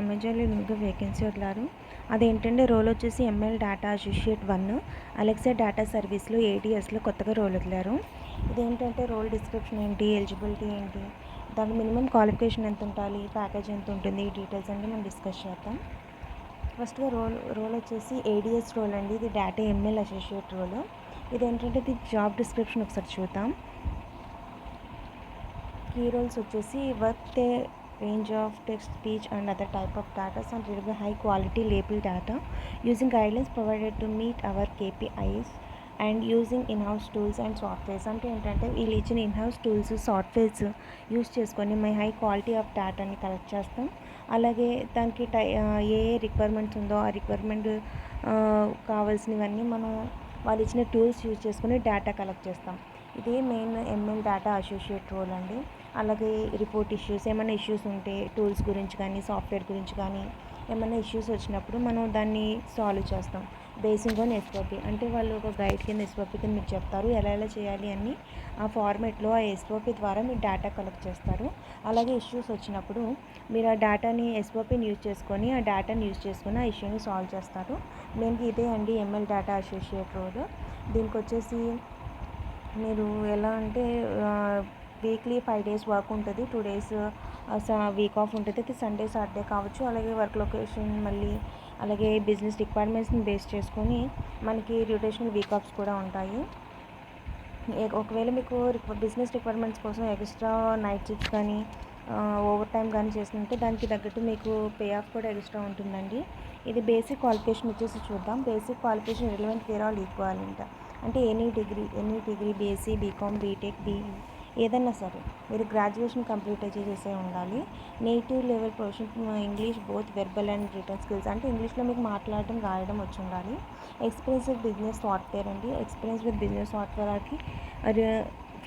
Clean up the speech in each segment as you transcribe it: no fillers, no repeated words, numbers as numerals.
అమెజాన్‌లో న్యూగా వేకెన్సీ వదిలారు. అదేంటంటే రోల్ వచ్చేసి ML data associate 1 Alexa data సర్వీస్‌లో ఏటీఎస్‌లో కొత్తగా రోల్ వదిలారు. ఇదేంటంటే రోల్ డిస్క్రిప్షన్ ఏంటి, ఎలిజిబిలిటీ ఏంటి, దాని మినిమం క్వాలిఫికేషన్ ఎంత ఉండాలి, ప్యాకేజ్ ఎంత ఉంటుంది, ఈ డీటెయిల్స్ అన్నీ మనం డిస్కస్ చేద్దాం. ఫస్ట్‌గా రోల్ వచ్చేసి ఏడీఎస్ రోల్ అండి. ఇది డేటా ఎంఎల్ అసోసియేట్ రోల్. ఇదేంటంటే ఇది జాబ్ డిస్క్రిప్షన్ ఒకసారి చూద్దాం. కీ రోల్స్ వచ్చేసి work they range of text, speech and other type of data and deliver high quality label data using guidelines provided to meet our KPIs and using in-house tools and softwares. అంటే ఏంటంటే వీళ్ళు ఇచ్చిన in-house tools softwares use చేసుకొని my high quality of డేటాని collect చేస్తాం. అలాగే దానికి ఏ requirements ఉందో ఆ రిక్వైర్మెంట్ కావాల్సినవన్నీ మనం వాళ్ళు ఇచ్చిన టూల్స్ యూజ్ చేసుకొని డేటా కలెక్ట్ చేస్తాం. ఇది main ML data associate role అండి. అలాగే రిపోర్ట్ ఇష్యూస్, ఏమైనా ఇష్యూస్ ఉంటే టూల్స్ గురించి కానీ సాఫ్ట్వేర్ గురించి కానీ ఏమైనా ఇష్యూస్ వచ్చినప్పుడు మనం దాన్ని సాల్వ్ చేస్తాం. బేసింగ్ ఆన్ ఎస్ఓపి అంటే వాళ్ళు ఒక గైడ్ కింద ఎస్ఓపి కింద మీకు చెప్తారు ఎలా ఎలా చేయాలి అని. ఆ ఫార్మేట్లో ఆ ఎస్ఓపి ద్వారా మీరు డేటా కలెక్ట్ చేస్తారు. అలాగే ఇష్యూస్ వచ్చినప్పుడు మీరు ఆ డేటాని ఎస్ఓపిని యూజ్ చేసుకొని ఆ డేటాని యూజ్ చేసుకొని ఆ ఇష్యూని సాల్వ్ చేస్తారు. మెయిన్గా ఇదే అండి ఎంఎల్ డేటా అసోసియేట్ రోల్. దీనికి వచ్చేసి మీరు ఎలా అంటే వీక్లీ 5 days వర్క్ ఉంటుంది, 2 days వీక్ ఆఫ్ ఉంటుంది. అది సండే సాటర్డే కావచ్చు. అలాగే వర్క్ లొకేషన్ మళ్ళీ అలాగే బిజినెస్ రిక్వైర్మెంట్స్ని బేస్ చేసుకొని మనకి రొటేషనల్ వీక్ ఆఫ్స్ కూడా ఉంటాయి. ఒకవేళ మీకు బిజినెస్ రిక్వైర్మెంట్స్ కోసం ఎక్స్ట్రా నైట్ షిఫ్ట్స్ కానీ ఓవర్ టైం కానీ చేస్తుంటే దానికి తగ్గట్టు మీకు పే ఆఫ్ కూడా ఎక్స్ట్రా ఉంటుందండి. ఇది బేసిక్ క్వాలిఫికేషన్ వచ్చేసి చూద్దాం. Basic qualification relevant where all equivalent అంటే any degree BSc, BCom, BTech, BE ఏదన్నా సరే మీరు గ్రాడ్యుయేషన్ కంప్లీట్ చేసే ఉండాలి. Native level profession English both verbal and written skills అంటే ఇంగ్లీష్లో మీకు మాట్లాడడం రాయడం వచ్చి ఉండాలి. ఎక్స్పీరియన్స్ విత్ బిజినెస్ సాఫ్ట్వేర్ అండి. ఎక్స్పీరియన్స్ విత్ బిజినెస్ సాఫ్ట్వేర్కి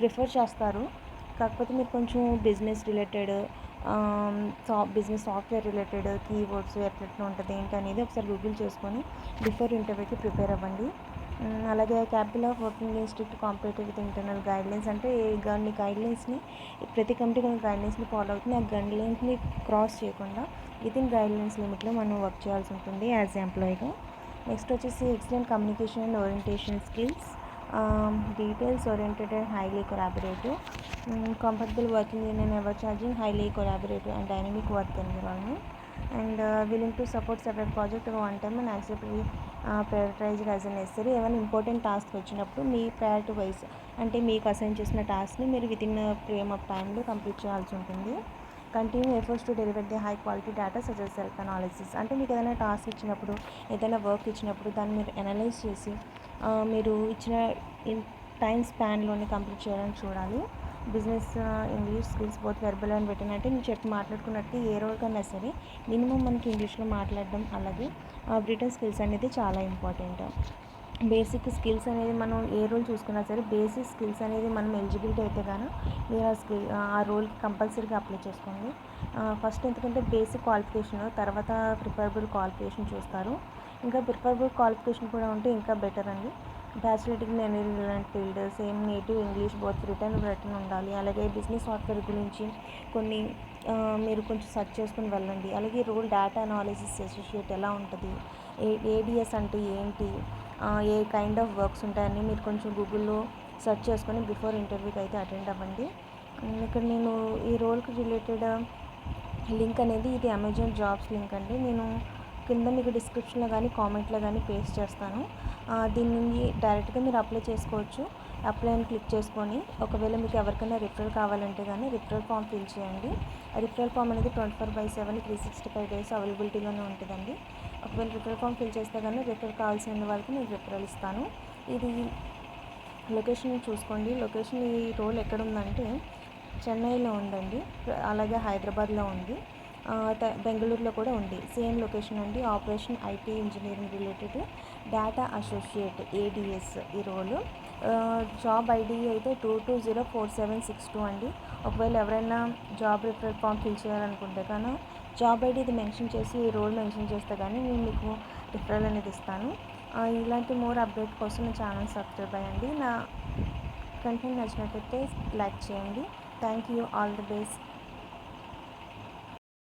ప్రిఫర్ చేస్తారు. కాకపోతే మీరు కొంచెం business related business software related keywords ఎట్లా ఉంటుంది ఏంటి అనేది ఒకసారి గూగుల్ చేసుకొని బిఫోర్ ఇంటర్వ్యూకి ప్రిపేర్ అవ్వండి. అలాగే capital of working in strict competitive with internal guidelines అంటే కొన్ని గైడ్లైన్స్ని ప్రతి కంపెనీ కొన్ని గైడ్లైన్స్ని ఫాలో అవుతుంది. ఆ గైడ్లైన్స్ని క్రాస్ చేయకుండా వితిన్ గైడ్లైన్స్ లిమిట్లో మనం వర్క్ చేయాల్సి ఉంటుంది యాజ్ ఎంప్లాయీగా. నెక్స్ట్ వచ్చేసి excellent communication and orientation skills, details oriented and highly collaborative, comfortable working in and ever charging highly collaborative and dynamic work environment and willing to support separate project one time and acceptable prioritised as necessary. ఏమైనా important task వచ్చినప్పుడు మీ priority wise అంటే మీకు assign చేసిన టాస్క్ని మీరు within frame of టైంలో complete చేయాల్సి ఉంటుంది. Continue efforts to deliver the high quality data such as self analysis అంటే మీకు ఏదైనా టాస్క్ ఇచ్చినప్పుడు ఏదైనా వర్క్ ఇచ్చినప్పుడు దాన్ని మీరు అనలైజ్ చేసి మీరు ఇచ్చిన టైం స్పాన్లోనే కంప్లీట్ చేయడానికి చూడాలి. Business English skills both verbal and written అంటే మీరు మాట్లాడుకున్నట్టు ఏ రోల్ కన్నా సరే మినిమం మనకి ఇంగ్లీష్లో మాట్లాడడం అలాగే రిటన్ స్కిల్స్ అనేది చాలా ఇంపార్టెంట్. బేసిక్ స్కిల్స్ అనేది మనం ఏ రోల్ చూసుకున్నా సరే బేసిక్ స్కిల్స్ అనేది మనం ఎలిజిబిలిటీ అయితే కానీ మీరు ఆ రోల్కి కంపల్సరీగా అప్లై చేసుకోండి. ఫస్ట్ ఎందుకంటే బేసిక్ క్వాలిఫికేషన్ తర్వాత ప్రిఫరబుల్ క్వాలిఫికేషన్ చూస్తారు. ఇంకా ప్రిఫరబుల్ క్వాలిఫికేషన్ కూడా ఉంటే ఇంకా బెటర్ అండి. Bachelor degree any relevant field, same native English both return ఉండాలి. అలాగే బిజినెస్ సాఫ్ట్వేర్ గురించి కొన్ని మీరు కొంచెం సెర్చ్ చేసుకుని వెళ్ళండి. అలాగే రోల్ డేటా అనాలిసిస్ అసోసియేట్ ఎలా ఉంటుంది, ఏడిఎస్ అంటే ఏంటి, ఏ కైండ్ ఆఫ్ వర్క్స్ ఉంటాయని మీరు కొంచెం గూగుల్లో సెర్చ్ చేసుకొని బిఫోర్ ఇంటర్వ్యూకి అయితే అటెండ్ అవ్వండి. ఇక్కడ నేను ఈ రోల్కి రిలేటెడ్ లింక్ అనేది ఇది అమెజాన్ జాబ్స్ లింక్ అండి. నేను కింద మీకు డిస్క్రిప్షన్లో కానీ కామెంట్లో కానీ పేస్ట్ చేస్తాను. దీని నుండి డైరెక్ట్గా మీరు అప్లై చేసుకోవచ్చు. అప్లై అని క్లిక్ చేసుకొని ఒకవేళ మీకు ఎవరికైనా రిఫరల్ కావాలంటే కానీ రిఫరల్ ఫామ్ ఫిల్ చేయండి. రిఫరల్ ఫామ్ అనేది 24/7 365 days అవైలబిలిటీలోనే ఉంటుందండి. ఒకవేళ రిఫరల్ ఫామ్ ఫిల్ చేస్తే కానీ రిఫరల్ కావాల్సిన వాళ్ళకి నేను రిఫరల్ ఇస్తాను. ఇది లొకేషన్ చూసుకోండి. లొకేషన్ ఈ రోల్ ఎక్కడ ఉందంటే చెన్నైలో ఉందండి, అలాగే హైదరాబాద్లో ఉంది, బెంగళూరులో కూడా ఉంది. సేమ్ లొకేషన్ అండి. Operation IT engineering related data associate ADS ఈ రోలు. జాబ్ ఐడి అయితే 22044762 అండి. ఒకవేళ ఎవరైనా జాబ్ రిఫరల్ ఫామ్ ఫిల్ చేయాలనుకుంటే కానీ జాబ్ ఐడి ఇది మెన్షన్ చేసి ఈ రోల్ మెన్షన్ చేస్తే కానీ నేను మీకు రిఫరల్ అనేది ఇస్తాను. ఇలాంటి మోర్ అప్డేట్ కోసం నా ఛానల్ సబ్స్క్రైబ్ అయ్యండి. నా కంటెంట్ నచ్చినట్లయితే లైక్ చేయండి. Thank you. All the best.